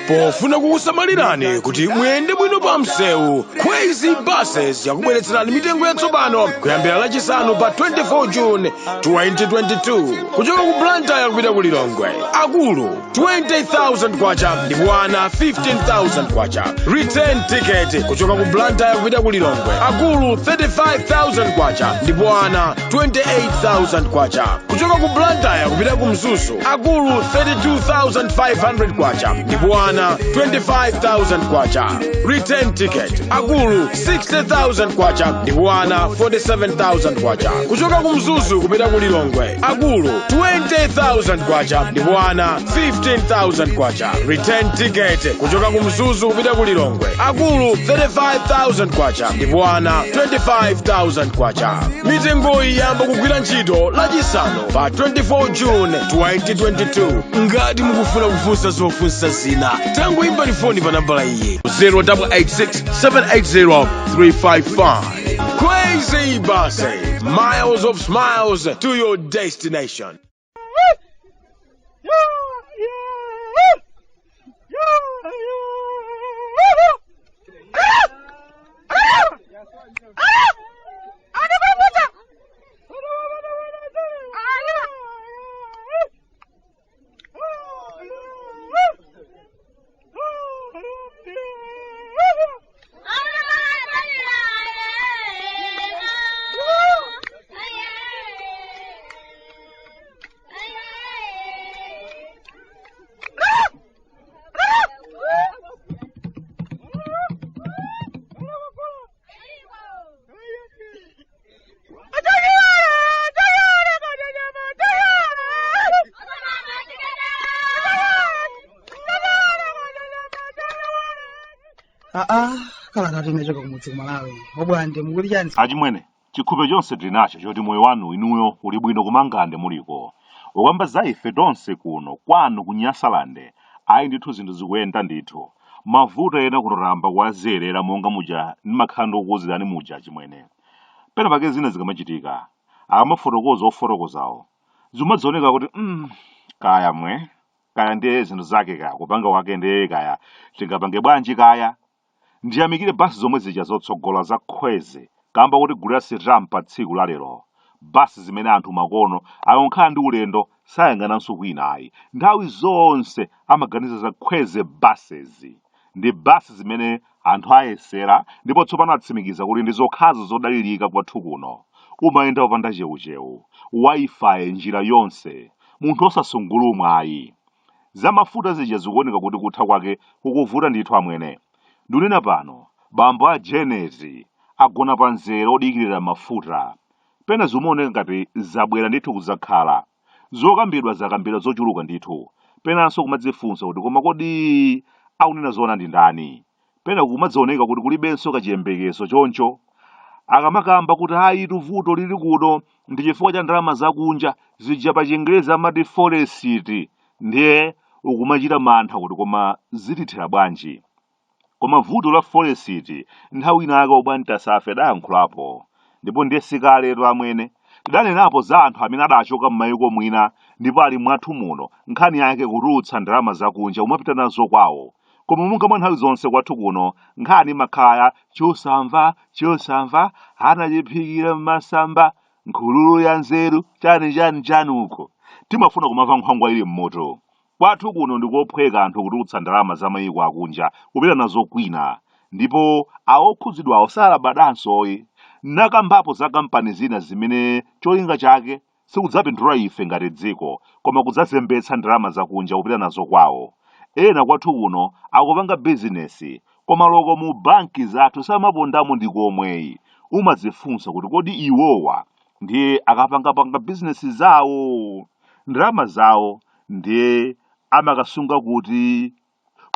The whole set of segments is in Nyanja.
Pofuna kukusamalirani kuti muyende bwino pa msewu, Crazy Buses yakubweretserani mitengo yatsopano kuyambira lachisanu pa 24 June 2022 kuchoka ku Blantyre kupita ku Lilongwe. Akulu 20,000 kwacha ndipo ana 15,000 kwacha. Return ticket kuchoka ku Blantyre kupita ku Lilongwe. Akulu 35,000 kwacha ndipo ana 28,000 kwacha. Kuchoka ku Blantyre kupita ku Mzuzu. Akulu 32,500 kwacha ndipo ana 25,000 kwacha. Return ticket. Akulu 60,000 kwacha ndipo ana 47,000 kwacha. Kuchoka ku Mzuzu kupita ku Lilongwe. Akulu 20,000 kwacha ndipo ana 15,000 kwacha. Return ticket. Kuchoka ku Mzuzu kupita ku Lilongwe. Akulu 35,000 kwacha ndipo ana 25,000 kwacha. Mitengo iyamba kugwira ntchito lachisanu pa 24 June 2022. Ngati mukufuna kufunsa zofunsa zina, tangoimbani foni pa nambala iyi 0886-780-355. Crazy Buses, miles of smiles to your destination. Kalata timechoka kumudzi kumalawi. Bwande mukuli chani? Achimwene, chikhupe chonse tinacho choti moyo wanu inuyo uli bwino kumangande muliko. Ukamba za ife tonse kuno kwanu kunyasalande, ayi ndithu zinthu zikuyenda ndithu. Mavuto ena kutoramba kwazerera monga muja nimakhando okuzirani muja achimwene. Pena pake zina zikamachitika, akamafotokoza ofotokozawo. Zimadzioneka kuti kaya ndiye zinthu zake kaya kupanga wake ndiye kaya tingapange bwanji kaya. Ndiyamikire basi zomwe zija zotsogola za khweze kamba kuti gulu la sirampa tsiku la lero. Basi zimene anthu makono ayonkhala ndi ulendo sayang'ananso kwina ayi. Nthawi zonse amaganiza za khweze basezi. Ndi basi zimene anthu ayesera ndipo tsopano atsimikiza kuti ndi zokhazo zodalirika kwathu kuno. Umayenda wopanda cheucheu, wifi njira yonse, munthu osasungulumwa ayi. Za mafuta zija zikuoneka kuti kutha kwake kukuvuta ndithu amwene. Ndunena pano, bambo a Jenezi agona pa nzero odikirira mafuta. Pena zimaoneka ngati zabwera ndithu kudzakhala. Zokambidwa zakambira zochuluka ndithu. Penanso kumadzifunsa kuti koma kodi akunena zoona ndi ndani. Pena kumadzioneka kuti kulibenso kachiyembekezo choncho. Akamakamba kuti ayi vuto lili kuno ndi chifukwa cha ndalama zakunja zija pa Chingerezi amati foresiti. Ndiye ukumachita mantha kuti koma zitithera bwanji. Koma vuto la foresiti nthawi inaka ubwanta safe adayankhulapo. Ndipo ndiye sikaletu amwene tidanenapo za anthu amene adachoka m'mayiko mwina ndipo ali mwathu muno nkhani yake kutulutsa ndalama zakunja umapita nazo kwawo. Koma munga mwa nthawi zonse kwathu kuno nkhani makhaya chosamva anachiphikira m'masamba nkhululu ya nzeru chani uko. Timafuna kumamva nkhwangwa ili mmoto. Kwathu kuno ndikophweka anthu kutulutsa ndalama za mayiko akunja kupita nazo kwina. Ndipo awokhuzidwawo salabadansoyi. Nakambapo za kampani zina zimene cholinga chake sikudzapindula ife ngati dziko koma kudzazembetsa ndalama zakunja kupita nazo kwawo. Ena kwathu kuno akupanga bizinesi koma loko mu banki zathu samapondamo ndi komweyi. Umadzifunsa kuti kodi iwowa ndiye akapanga bizinesi zawo, ndalama zawo ndiye amakasunga kuti,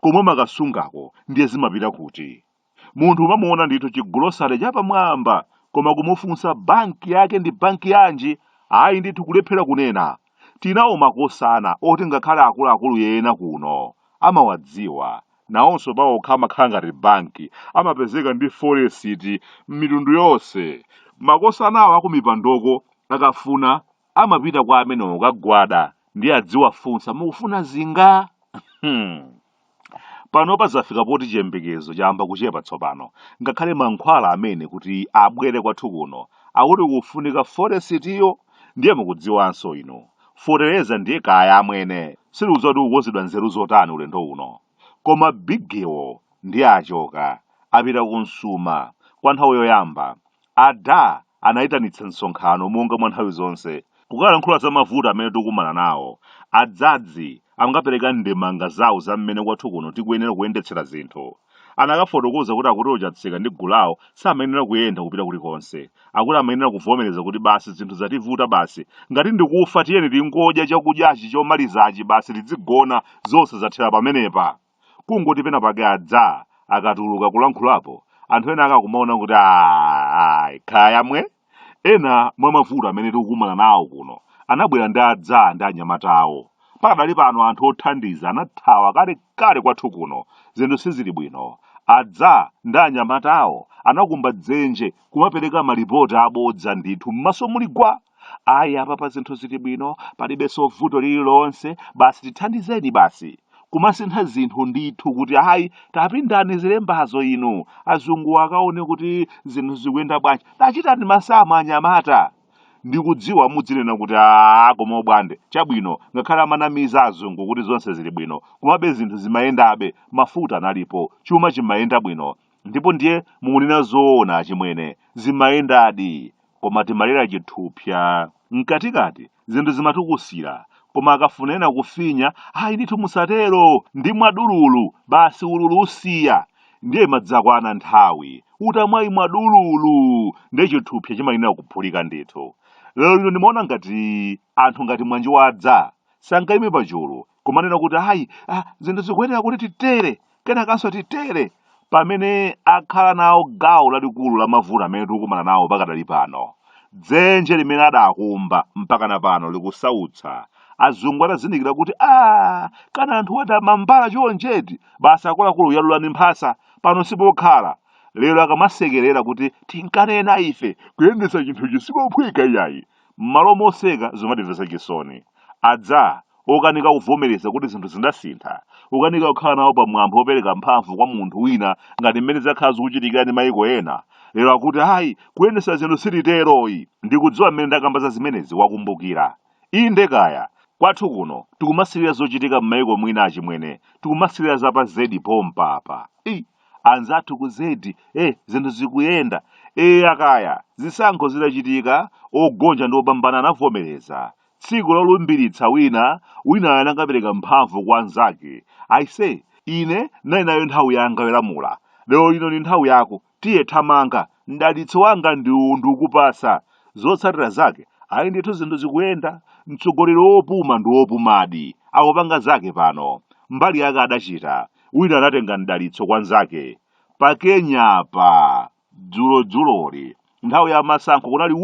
komwe makasungako ndiye zimapita kuti. Munthu umamuona ndithu chigulosale chapamwamba koma kumufunsa banki yake ndi banki yanji ayi ndithu kulephera kunena. Tinawo makosana oti ngakhale akuluakulu yena kuno amawadziwa. Nawonso bawo okha amakhala ngati banki amapezeka ndi foresiti mitundu yonse. Makosanawo akumipandoko akafuna amapita kwa amene okagwada ndiye adziwafunsa mukufuna zinga. Pano pazafika poti chiyembekezo chayamba kuchepa tsopano, ngakhale mankhwala amene kuti abwere kwathu kuno akuti kufunika foresitiyo, ndiye mukudziwanso ino fotereza ndiye kaya amwene sikudziwa kuti ukukonzedwa nzeru zotani ulendo uno. Koma bigewo ndiye achoka apita kunsuma kwa nthawi yoyamba. Ada anayitanitsa msonkhano monga mwa nthawi zonse kukalankhula za mavuto amene tikumana nawo. Adzadzi angapereka ndemanga zawo za mmene kwathu kuno tikuyenera kuyendetsera zinthu. Anakafotokoza kuti akuti ochatsika ndi gulu lawo samayenera kuyenda kupita kulikonse, akuti amayenera kuvomereza kuti basi zinthu zativuta basi, ngati ndikufa tiyeni tingodya chakudyachi chomalizachi basi tidzigona zonse zathera pamenepa. Kungoti pena pake adza akatuluka kulankhulapo anthu ena akakumaona kuti kaya yamwe. Ena mwa mavuto amene tikukumana nawo kuno anabwera ndi adza ndi anyamata awo. Pakadali pano anthu othandiza anathawa kale kwathu kuno, zinthu sizili bwino. Adza ndi anyamata awo anakumba dzenje kumapereka malipoti abodza ndithu m'maso muligwa. Apa pa zinthu zili bwino, palibenso vuto lililonse, basi tithandizeni basi kumasintha zinthu ndithu kuti tapindani zilembazo inu, azungu akaone kuti zinthu zikuyenda bwanji, tachitani masama anyamata. Ndikudziwa mudzinena kuti koma Bwande chabwino ngakhale amanamiza azungu kuti zonse zili bwino, komabe zinthu zimayendabe, mafuta analipo, chuma chimayenda bwino, ndipo ndiye mukunena zoona achimwene zimayendadi, koma timalera chithupsa mkatikati zinthu zimatukusira. Koma akafunena kufinya ndithu musatero ndi mwadululu basi ululu usiya, ndiye madzakwana nthawi utamwayi mwadululu ndiye chithupsa chimayenera kuphulika ndithu. Lero lino ndimaona ngati anthu ngati mwanji wadza sangaime pachulu kumanena kuti zinthu zikuyenera kuti titere kenakanso titere, pamene akhala nawo gawo lalikulu la mavuto amene tikukumana nawo pakadali pano. Dzenje limene adakumba mpakana pano likusautsa. Azungu atazindikira kuti kana anthu atamambala chonjeti basi akuluakulu yalulani mphasa pano sipokhala. Lero akamasekerera kuti tinkanena ife kuyendetsa chinthu chisikophweka iyayi, m'malo moseka zomatimvetsa chisoni. Adza okanika kuvomereza kuti zinthu zindasintha, ukanika kukhala nawo pamwambo wopereka mphamvu kwa munthu wina ngati mmene zakhala zikuchitikira ndi mayiko ena. Lero akuti kuyendetsa zinthu siliteroyi. Ndikudziwa mmene ndakamba za zimenezi wakumbukira. Inde kaya kwathu kuno tikumasirira zochitika m'mayiko mwina achimwene, tikumasirira za pa zedi pompa apa. Anzathu ku zedi zinthu zikuyenda. Akaya zisankho zidachitika, ogonja ndi opambana anavomereza. Tsiku lolumbiritsa wina anakapereka mphamvu kwa anzake. Aise ine nayo nthawi yanga yolamula, lero ino ni nthawi yako, tiye thamanga, mdalitso wanga ndikupasa. Zotsatira zake ndithu zinthu zikuyenda. Mtsogoleri wopuma ndi wopumadi akupanga zake pano. Mbali yake adachita, wina anatenga mdalitso kwa nzake. Pa Kenya dzuloli nthawi ya masankho kunali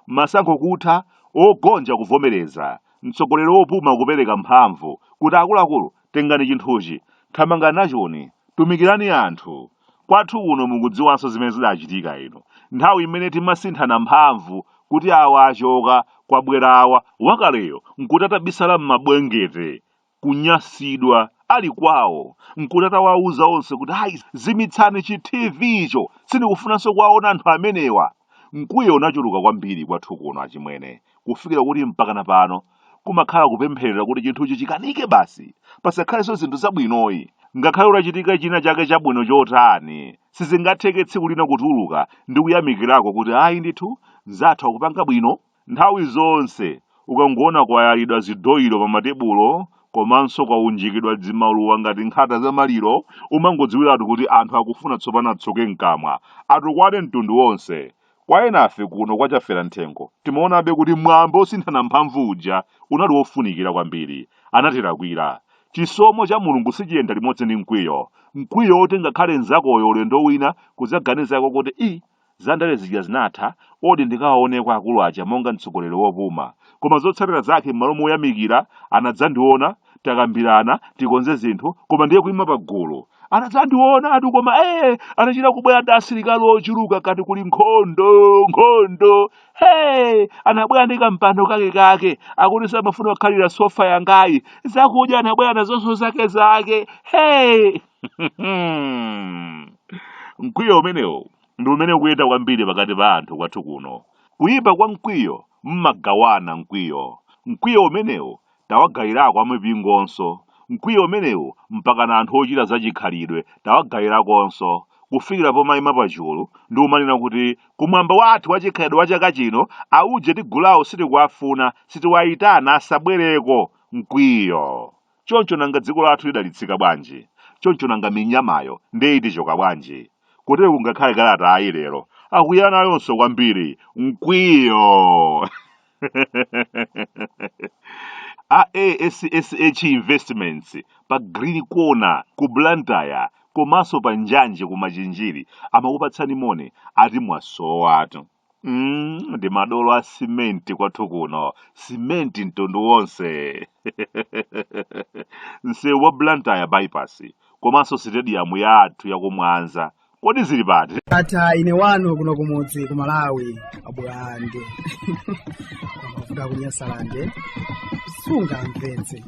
masankho kutha, ogonja kuvomereza, mtsogoleri wopuma kupereka mphamvu kuti akuluakulu tengani chinthuchi, thamangani nachoni, tumikirani anthu. Kwathu kuno mukudziwanso zimene zidachitika ino, nthawi imene timasinthana mphamvu kuti awa achoka kwabwera awa, wakaleyo nkuti atabisala m'mabwengete kunyasidwa ali kwawo, nkuti atawauza onse kuti zimitsani chi-TV icho, sindikufunanso kuwaona anthu amenewa. Mkwiyo unachuluka kwambiri kwathu kuno achimwene, kufikira kuti mpakana pano kumakhala kupempherera kuti chinthuchi chikanike basi, pasakhalenso zinthu zabwinoyi. Ngakhale utachitika china chake chabwino chotani, sizingatheke tsiku lina kutuluka ndi kuyamikirako kuti ndithu zathu akupanga bwino. Nthawi zonse ukangoona kwayalidwa zidoyiro pa matebulo, komanso kwaunjikidwa dzimaluwa ngati nkhata za maliro, umangodziwiratu kuti anthu akufuna tsopano atsoke mkamwa, atukwane mtundu wonse. Kwa enafe kuno kwachafera nthengo, timaonabe kuti mwambo osinthana mphamvu uja unali wofunikira kwambiri, anatirakwira. Chisomo cha Mulungu sichiyenda limodzi ndi mkwiyo. Mkwiyo oti ngakhale nzakoyo ulendo wina kudzaganizako kuti zandale zija zinatha, odi ndikawaonekwa akulu aja monga mtsogoleri wopuma. Koma zotsatira zake m'malo moyamikira anadzandiona, takambirana, tikonze zinthu, koma ndiye kuima pagulu anadzandiona atu koma anachita kubwera ndi asilikali ochuluka kati kuli nkhondo anabwera ndi kampando kake akuti samafuna kukhalira sofa yangayi zakudya anabwera nazonso zake mkwiyo umenewo ndi umene ukuyenda kwambiri pakati pa anthu kwathu kuno. Kuyimba kwa mkwiyo mmagawana mkwiyo umenewo tawagayirako amipingonso, mkwiyo umenewo mpaka na anthu ochita zachikhalidwe tawagayirakonso, kufikira pomayima pachulu ndi umanena kuti kumwamba wathu wachikhalidwe wa chaka chino auje tigulawo sitikuwafuna, sitiwayitana asabwereko mkwiyo. Choncho nanga dziko lathu lidalitsika bwanji? Choncho nanga minyamayo ndeyitichoka bwanji? Kuti kungakhale Kalata ayi lero akuyana yonso kwambiri mkwiyo. AASSH Investments pa Green Corner ku Blantyre komanso pa Nyanja ku Machinjiri amakupatsani moni ati mwasowatu. Ndi madolo a simenti kwathu kuno, simenti mtundu wonse. Msewu wa Blantyre bypass komanso stadium yathu yakumwanza kodi zili pati? Ata ine wano kuno kumudzi ku Malawi Bwande. Mafuta kunyasalande sunga mvetse.